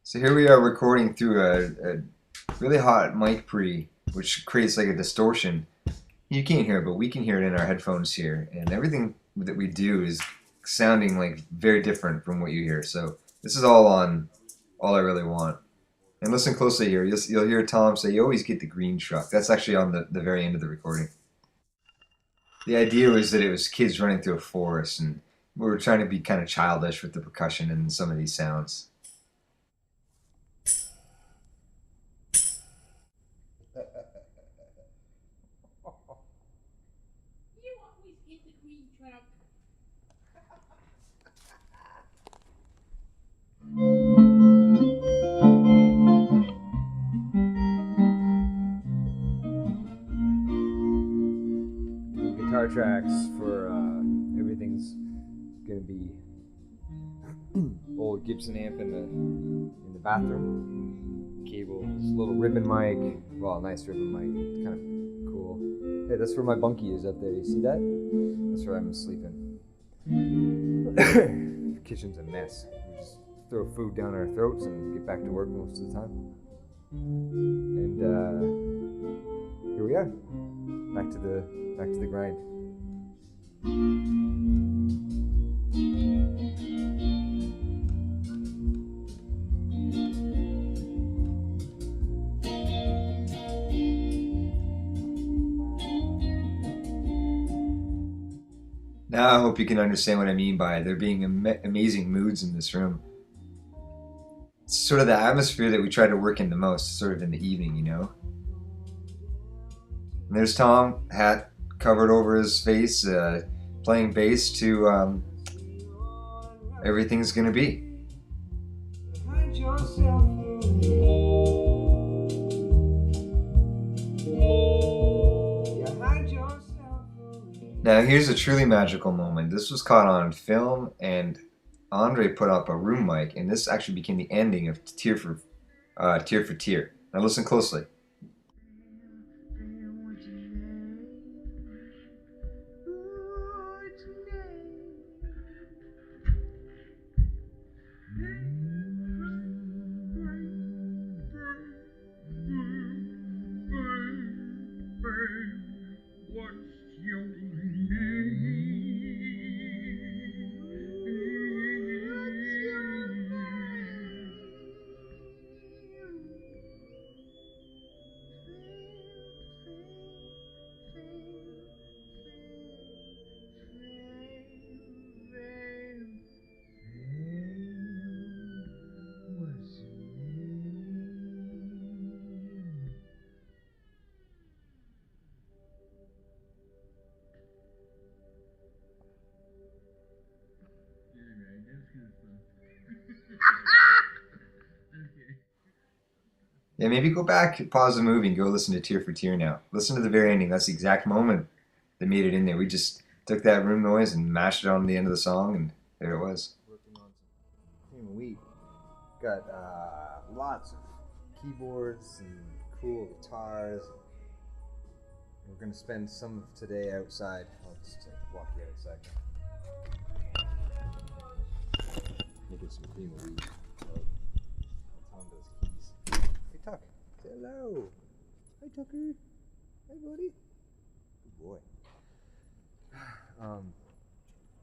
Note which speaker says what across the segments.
Speaker 1: So here we are recording through a really hot mic pre, which creates like a distortion. You can't hear it, but we can hear it in our headphones here, and everything that we do is sounding like very different from what you hear. So this is all on all I really want. And listen closely here. You'll hear Tom say, "You always get the green truck." That's actually on the very end of the recording. The idea was that it was kids running through a forest, and we were trying to be kind of childish with the percussion and some of these sounds.
Speaker 2: You always get the green truck.
Speaker 3: Guitar tracks for everything's gonna be old Gibson amp in the bathroom. Cable, this little ribbon mic. Well, nice ribbon mic, kind of cool. Hey, that's where my bunkie is up there. You see that? That's where I'm sleeping. Kitchen's a mess. We just throw food down our throats and get back to work most of the time. And here we are, back to the grind.
Speaker 1: Now I hope you can understand what I mean by there being amazing moods in this room. It's sort of the atmosphere that we try to work in the most, sort of in the evening, you know? And there's Tom, hat covered over his face, playing bass to Everything's Gonna Be. Now here's a truly magical moment. This was caught on film, and Andre put up a room mic, and this actually became the ending of Tear for Tear. Now listen closely. Yeah, maybe go back, pause the movie, and go listen to Tear for Tear now. Listen to the very ending. That's the exact moment that made it in there. We just took that room noise and mashed it on the end of the song, and there it was.
Speaker 3: Working on some cream of wheat. Got lots of keyboards and cool guitars. We're gonna spend some of today outside. I'll just walk you outside now. Making some cream of wheat. Tom does keys. Hey Tuck, say hello. Hi Tucker. Hi buddy. Good boy.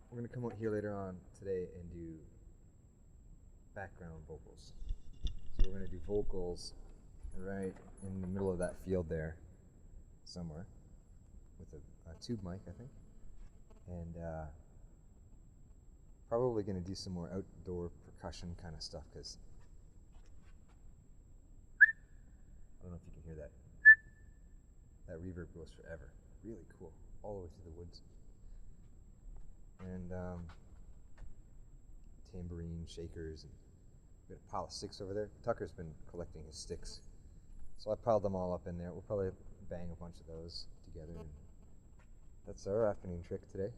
Speaker 3: We're gonna come out here later on today and do background vocals. So we're gonna do vocals right in the middle of that field there, somewhere, with a tube mic, I think, and probably gonna do some more outdoor percussion kind of stuff, because I don't know if you can hear that. That reverb goes forever. Really cool, all the way through the woods. And tambourine shakers, and we got a pile of sticks over there. Tucker's been collecting his sticks, so I piled them all up in there. We'll probably bang a bunch of those together, and that's our afternoon trick today.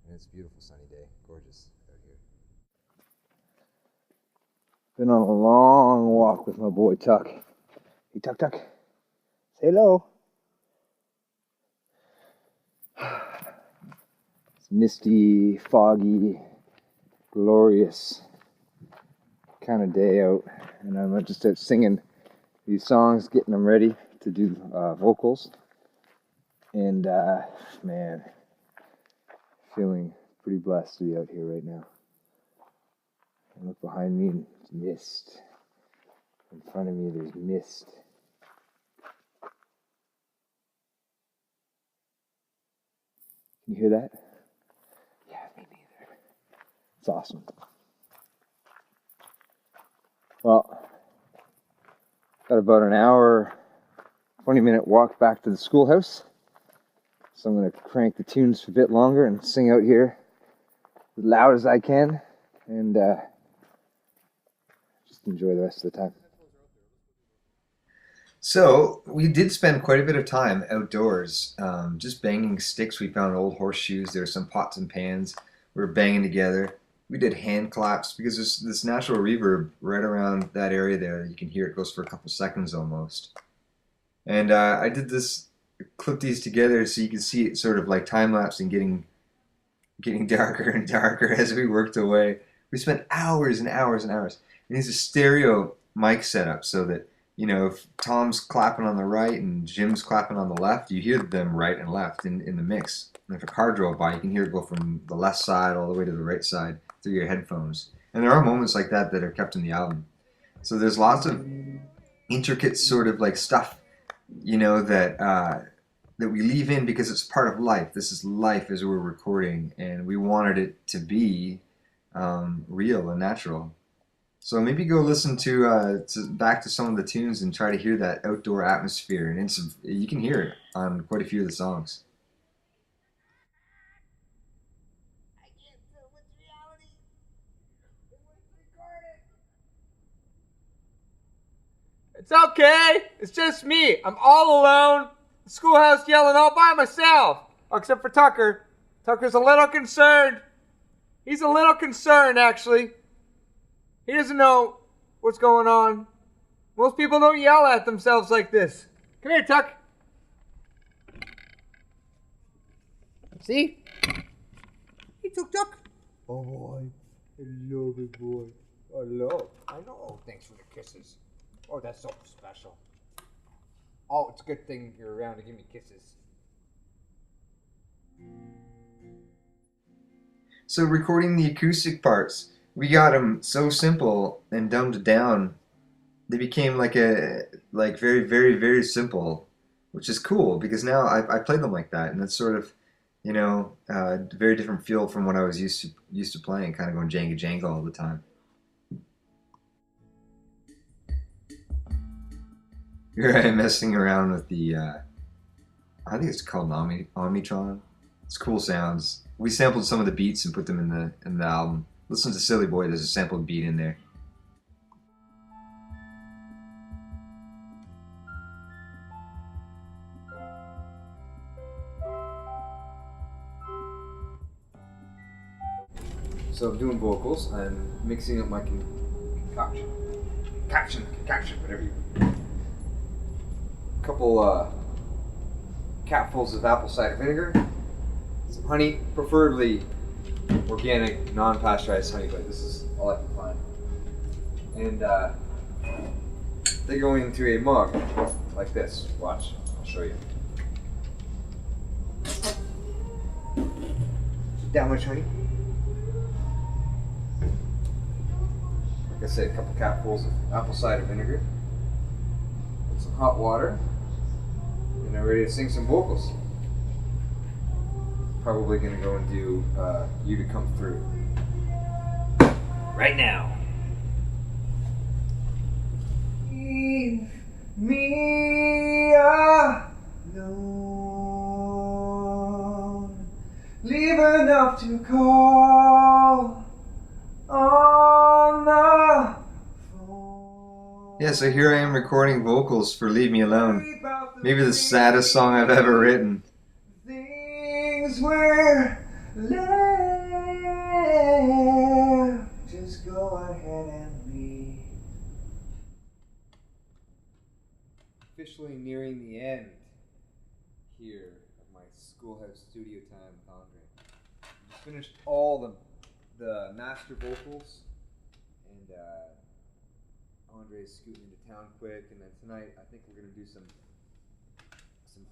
Speaker 3: And it's a beautiful sunny day, gorgeous out here. Been on a long walk with my boy Tuck. Hey Tuck, say hello. It's misty, foggy, glorious kind of day out, and I'm just out singing these songs, getting them ready to do vocals. And man, feeling pretty blessed to be out here right now. I look behind me and it's mist. In front of me there's mist. Can you hear that? Yeah, me neither. It's awesome. Well, got about an hour, 20-minute walk back to the schoolhouse. So I'm going to crank the tunes a bit longer and sing out here as loud as I can and just enjoy the rest of the time.
Speaker 1: So we did spend quite a bit of time outdoors, just banging sticks. We found old horseshoes. There were some pots and pans. We were banging together. We did hand claps because there's this natural reverb right around that area there. You can hear it goes for a couple seconds almost. And I did this, clip these together so you can see it sort of like time lapse and getting darker and darker as we worked away. We spent hours and hours and hours. And it's a stereo mic setup so that, you know, if Tom's clapping on the right and Jim's clapping on the left, you hear them right and left in the mix. And if a car drove by, you can hear it go from the left side all the way to the right side through your headphones. And there are moments like that that are kept in the album. So there's lots of intricate sort of like stuff, you know, that that we leave in because it's part of life. This is life as we're recording, and we wanted it to be real and natural. So maybe go listen to back to some of the tunes and try to hear that outdoor atmosphere, and you can hear it on quite a few of the songs.
Speaker 2: I can't tell what's reality and what's recorded.
Speaker 4: It's okay. It's just me. I'm all alone. The schoolhouse yelling all by myself. Oh, except for Tucker. Tucker's a little concerned. He's a little concerned, actually. He doesn't know what's going on. Most people don't yell at themselves like this. Come here, Tuck. See? Hey, Tuck. Oh, boy. Hello, big boy. Hello. I know. Thanks for the kisses. Oh, that's so special. Oh, it's a good thing you're around to give me kisses.
Speaker 1: So recording the acoustic parts, we got them so simple and dumbed down. They became like very, very, very simple, which is cool because now I play them like that, and it's sort of, you know, a very different feel from what I was used to playing, kind of going Jenga Jenga all the time. Here I am messing around with the, I think it's called an Omnitron. It's cool sounds. We sampled some of the beats and put them in the album. Listen to Silly Boy, there's a sampled beat in there. So I'm doing vocals, I'm mixing up my concoction, whatever you... Couple capfuls of apple cider vinegar, some honey, preferably organic, non-pasteurized honey, but this is all I can find. And they go into a mug like this. Watch, I'll show you. That much honey. Like I said, a couple capfuls of apple cider vinegar. With some hot water. And I'm ready to sing some vocals. Probably gonna go and do You to Come Through. Right now. Leave me alone. Leave enough to call on the phone. Yeah, so here I am recording vocals for Leave Me Alone. Maybe the saddest song I've ever written. Things were left. Just go ahead and leave. Officially nearing the end here of my schoolhouse studio time with Andre. Just finished all the master vocals, and
Speaker 3: Andre's scooting into town quick, and then tonight I think we're gonna do some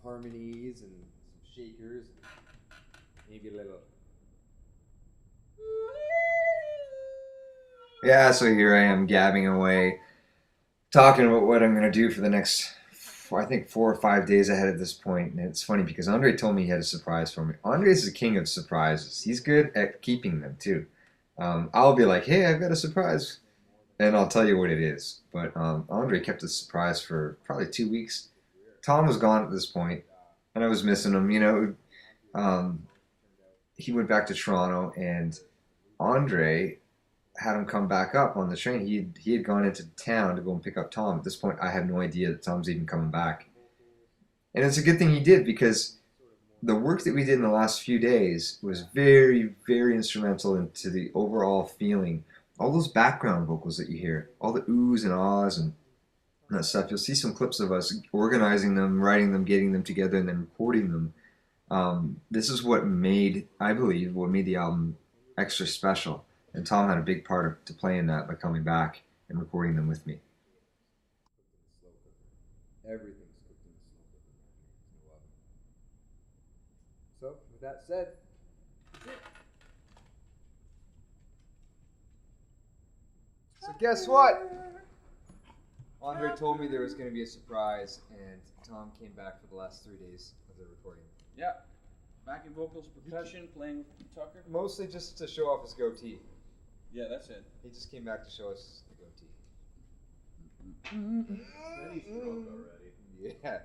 Speaker 3: harmonies and some shakers, maybe a little.
Speaker 1: Yeah, so here I am gabbing away, talking about what I'm going to do for the next, I think, 4 or 5 days ahead at this point. And it's funny because Andre told me he had a surprise for me. Andre's the king of surprises. He's good at keeping them, too. I'll be like, hey, I've got a surprise. And I'll tell you what it is. But Andre kept the surprise for probably 2 weeks. Tom was gone at this point, and I was missing him. You know, he went back to Toronto, and Andre had him come back up on the train. He had gone into town to go and pick up Tom. At this point, I had no idea that Tom's even coming back. And it's a good thing he did, because the work that we did in the last few days was very, very instrumental into the overall feeling. All those background vocals that you hear, all the oohs and ahs and that stuff. You'll see some clips of us organizing them, writing them, getting them together, and then recording them. This is what made, I believe, what made the album extra special. And Tom had a big part to play in that by coming back and recording them with me.
Speaker 3: Everything's cooked in the slow cooker. No oven. So, with that said, that's it. So guess what? Andre told me there was going to be a surprise, and Tom came back for the last 3 days of the recording.
Speaker 5: Yeah. Backing vocals, percussion, playing with Tucker.
Speaker 3: Mostly just to show off his goatee.
Speaker 5: Yeah, that's it.
Speaker 3: He just came back to show us the goatee.
Speaker 5: Pretty stroke already.
Speaker 3: Yeah.